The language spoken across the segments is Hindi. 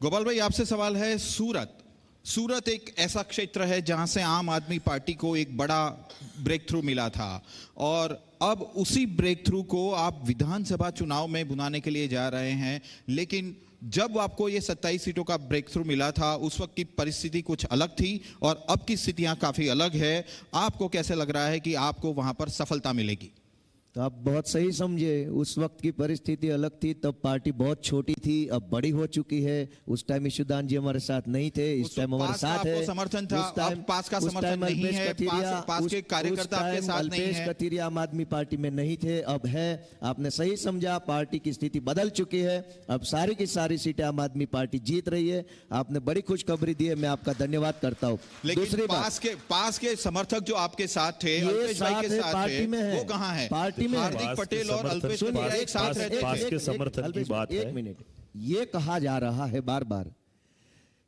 गोपाल भाई, आपसे सवाल है। सूरत एक ऐसा क्षेत्र है जहां से आम आदमी पार्टी को एक बड़ा ब्रेक थ्रू मिला था, और अब उसी ब्रेक थ्रू को आप विधानसभा चुनाव में बुलाने के लिए जा रहे हैं। लेकिन जब आपको ये 27 सीटों का ब्रेक थ्रू मिला था, उस वक्त की परिस्थिति कुछ अलग थी और अब की स्थितियां काफी अलग है। आपको कैसे लग रहा है कि आपको वहां पर सफलता मिलेगी? तो आप बहुत सही समझे। उस वक्त की परिस्थिति अलग थी, तब पार्टी बहुत छोटी थी, अब बड़ी हो चुकी है। उस टाइम ईशुदान जी हमारे साथ नहीं थे, इस टाइम हमारे साथ है। समर्थन था, अब पास का समर्थन नहीं है, पास के कार्यकर्ता आपके साथ नहीं है। अल्पेश कथीरिया आम आदमी पार्टी में नहीं थे, अब है। आपने सही समझा, पार्टी की स्थिति बदल चुकी है। अब सारी की सारी सीटें आम आदमी पार्टी जीत रही है। आपने बड़ी खुशखबरी दी है, मैं आपका धन्यवाद करता हूँ। लेकिन पास के समर्थक जो आपके साथ थे, अल्पेश भाई के साथ थे, वो कहाँ है? हार्दिक पटेल और अल्पेश कथीरिया एक साथ रहते थे। पास के समर्थन की बात है। एक मिनट, ये कहा जा रहा है बार बार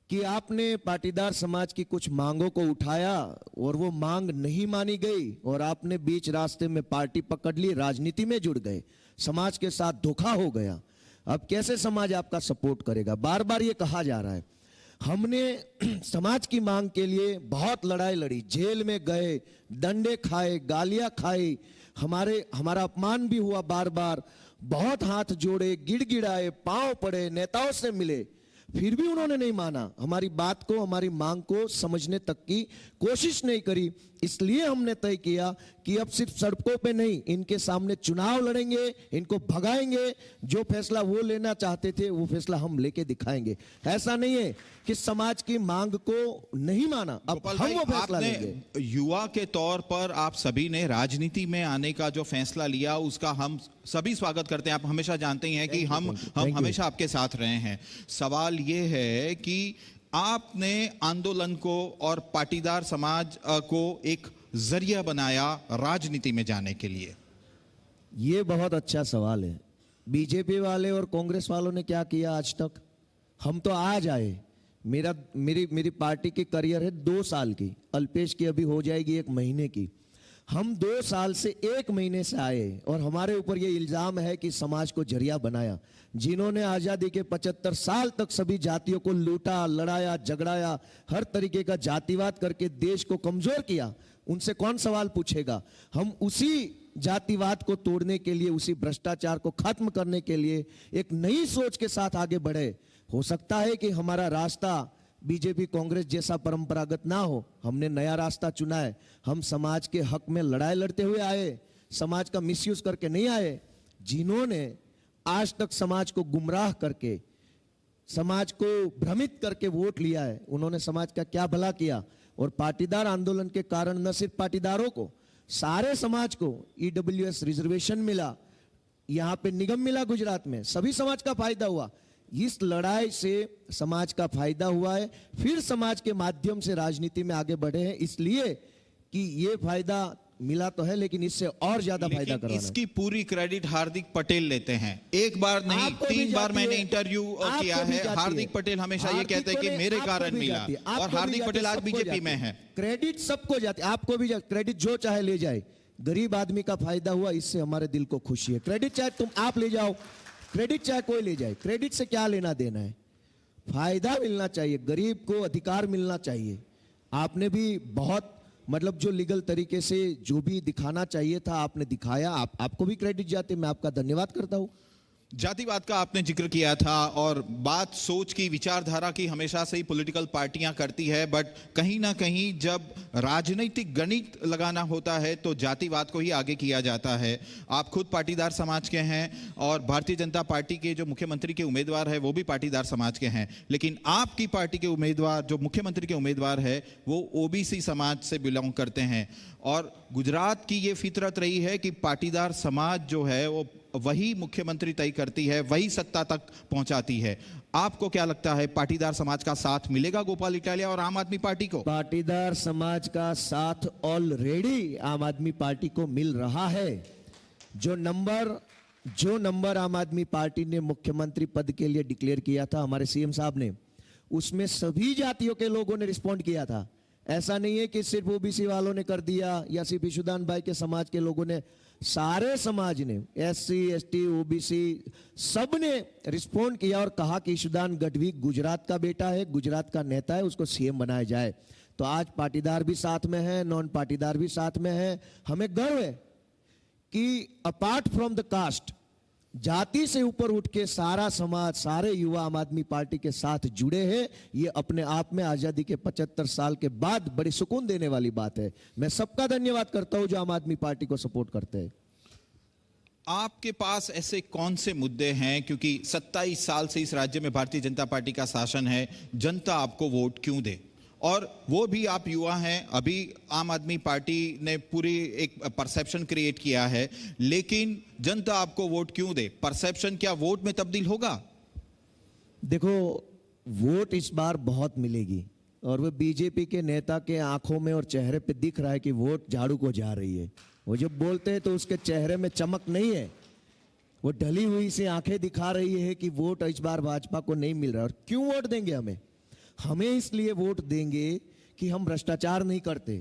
कि आपने पाटीदार समाज की कुछ मांगों को उठाया और वो मांग नहीं मानी गई और आपने बीच रास्ते में पार्टी पकड़ ली, राजनीति में जुड़ गए, समाज के साथ धोखा हो गया। अब कैसे समाज आपका सपोर्ट करेगा? बार बार ये कहा जा रहा है। हमने समाज की मांग के लिए बहुत लड़ाई लड़ी, जेल में गए, डंडे खाए, गालियां खाई, हमारा अपमान भी हुआ बार बार, बहुत हाथ जोड़े, गिड़गिड़ाए, पांव पड़े, नेताओं से मिले, फिर भी उन्होंने नहीं माना। हमारी बात को, हमारी मांग को समझने तक की कोशिश नहीं करी। इसलिए हमने तय किया कि अब सिर्फ सड़कों पे नहीं, इनके सामने चुनाव लड़ेंगे, इनको भगाएंगे। जो फैसला वो लेना चाहते थे, वो फैसला हम लेके दिखाएंगे। ऐसा नहीं है कि समाज की मांग को नहीं माना, अब हम वो फैसला लेंगे। युवा के तौर पर आप सभी ने राजनीति में आने का जो फैसला लिया, उसका हम सभी स्वागत करते हैं। आप हमेशा जानते ही हैं कि हम हमेशा आपके साथ रहे हैं। सवाल ये है कि आपने आंदोलन को और पाटीदार समाज को एक जरिया बनाया राजनीति में जाने के लिए। ये बहुत अच्छा सवाल है। बीजेपी वाले और कांग्रेस वालों ने क्या किया आज तक? हम तो आज आए। मेरी पार्टी की करियर है 2 साल की, अल्पेश की अभी हो जाएगी 1 महीने की। हम 2 साल से 1 महीने से आए और हमारे ऊपर ये इल्जाम है कि समाज को जरिया बनाया। जिन्होंने आजादी के 75 साल तक सभी जातियों को लूटा, लड़ाया, झगड़ाया, हर तरीके का जातिवाद करके देश को कमजोर किया, उनसे कौन सवाल पूछेगा? हम उसी जातिवाद को तोड़ने के लिए, उसी भ्रष्टाचार को खत्म करने के लिए एक नई सोच के साथ आगे बढ़े। हो सकता है कि हमारा रास्ता बीजेपी कांग्रेस जैसा परंपरागत ना हो, हमने नया रास्ता चुना है। हम समाज के हक में लड़ाई लड़ते हुए आए, समाज का मिसयूज करके नहीं आए। जिन्होंने आज तक समाज को गुमराह करके, समाज को भ्रमित करके वोट लिया है, उन्होंने समाज का क्या भला किया? और पाटीदार आंदोलन के कारण न सिर्फ पाटीदारों को, सारे समाज को ईडब्ल्यूएस रिजर्वेशन मिला, यहां पे निगम मिला गुजरात में, सभी समाज का फायदा हुआ। इस लड़ाई से समाज का फायदा हुआ है। फिर समाज के माध्यम से राजनीति में आगे बढ़े हैं, इसलिए कि ये फायदा मिला तो है, लेकिन इससे और ज्यादा फायदा करवाना। इसकी पूरी क्रेडिट हार्दिक पटेल लेते हैं। एक बार नहीं, 3 बार मैंने इंटरव्यू किया है। हार्दिक पटेल हमेशा ये कहते हैं कि मेरे कारण मिला, और हार्दिक पटेल आज बीजेपी में है। क्रेडिट सबको जाती है, आपको भी क्रेडिट जो चाहे ले जाए। गरीब आदमी का फायदा हुआ, इससे हमारे दिल को खुशी है। क्रेडिट चाहे आप ले जाओ, क्रेडिट चाहे कोई ले जाए, क्रेडिट से क्या लेना देना है? फायदा मिलना चाहिए, गरीब को अधिकार मिलना चाहिए। आपने भी बहुत जो लीगल तरीके से जो भी दिखाना चाहिए था आपने दिखाया। आपको भी क्रेडिट जाते, मैं आपका धन्यवाद करता हूं। जातिवाद का आपने जिक्र किया था, और बात सोच की, विचारधारा की हमेशा से ही पॉलिटिकल पार्टियां करती है, बट कहीं ना कहीं जब राजनीतिक गणित लगाना होता है तो जातिवाद को ही आगे किया जाता है। आप खुद पाटीदार समाज के हैं और भारतीय जनता पार्टी के जो मुख्यमंत्री के उम्मीदवार है वो भी पाटीदार समाज के हैं, लेकिन आपकी पार्टी के उम्मीदवार, जो मुख्यमंत्री के उम्मीदवार है, वो ओबीसी समाज से बिलोंग करते हैं। और गुजरात की ये फितरत रही है कि पाटीदार समाज जो है वो वही मुख्यमंत्री तय करती है, वही सत्ता तक पहुंचाती है। आपको क्या लगता है, पाटीदार समाज का साथ मिलेगा गोपाल इटालिया और आम आदमी पार्टी को? पाटीदार समाज का साथ ऑलरेडी आम आदमी पार्टी को मिल रहा है। जो नंबर आम आदमी पार्टी ने मुख्यमंत्री पद के लिए डिक्लेयर किया था हमारे सीएम साहब ने, उसमें सभी जातियों के लोगों ने रिस्पॉन्ड किया था। ऐसा नहीं है कि सिर्फ ओबीसी वालों ने कर दिया या सिर्फ ईशुदान भाई के समाज के लोगों ने, सारे समाज ने, एससी एसटी ओबीसी सब ने रिस्पॉन्ड किया और कहा कि ईशुदान गढ़वी गुजरात का बेटा है, गुजरात का नेता है, उसको सीएम बनाया जाए। तो आज पाटीदार भी साथ में है, नॉन पाटीदार भी साथ में है। हमें गर्व है कि अपार्ट फ्रॉम द कास्ट, जाति से ऊपर उठ के सारा समाज, सारे युवा आम आदमी पार्टी के साथ जुड़े हैं। ये अपने आप में आजादी के 75 साल के बाद बड़ी सुकून देने वाली बात है। मैं सबका धन्यवाद करता हूं जो आम आदमी पार्टी को सपोर्ट करते हैं। आपके पास ऐसे कौन से मुद्दे हैं, क्योंकि 27 साल से इस राज्य में भारतीय जनता पार्टी का शासन है, जनता आपको वोट क्यों दे? और वो भी आप युवा हैं, अभी आम आदमी पार्टी ने पूरी एक परसेप्शन क्रिएट किया है, लेकिन जनता आपको वोट क्यों दे? परसेप्शन क्या वोट में तब्दील होगा? देखो, वोट इस बार बहुत मिलेगी और वो बीजेपी के नेता के आंखों में और चेहरे पे दिख रहा है कि वोट झाड़ू को जा रही है। वो जब बोलते हैं तो उसके चेहरे में चमक नहीं है, वो ढली हुई सी आंखें दिखा रही है कि वोट इस बार भाजपा को नहीं मिल रहा। और क्यों वोट देंगे हमें इसलिए वोट देंगे कि हम भ्रष्टाचार नहीं करते,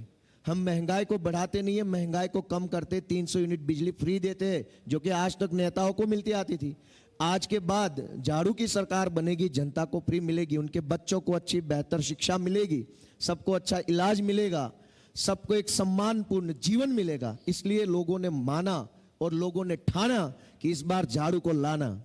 हम महंगाई को बढ़ाते नहीं है, महंगाई को कम करते, 300 यूनिट बिजली फ्री देते हैं जो कि आज तक नेताओं को मिलती आती थी। आज के बाद झाड़ू की सरकार बनेगी, जनता को फ्री मिलेगी, उनके बच्चों को अच्छी बेहतर शिक्षा मिलेगी, सबको अच्छा इलाज मिलेगा, सबको एक सम्मानपूर्ण जीवन मिलेगा। इसलिए लोगों ने माना और लोगों ने ठाना कि इस बार झाड़ू को लाना।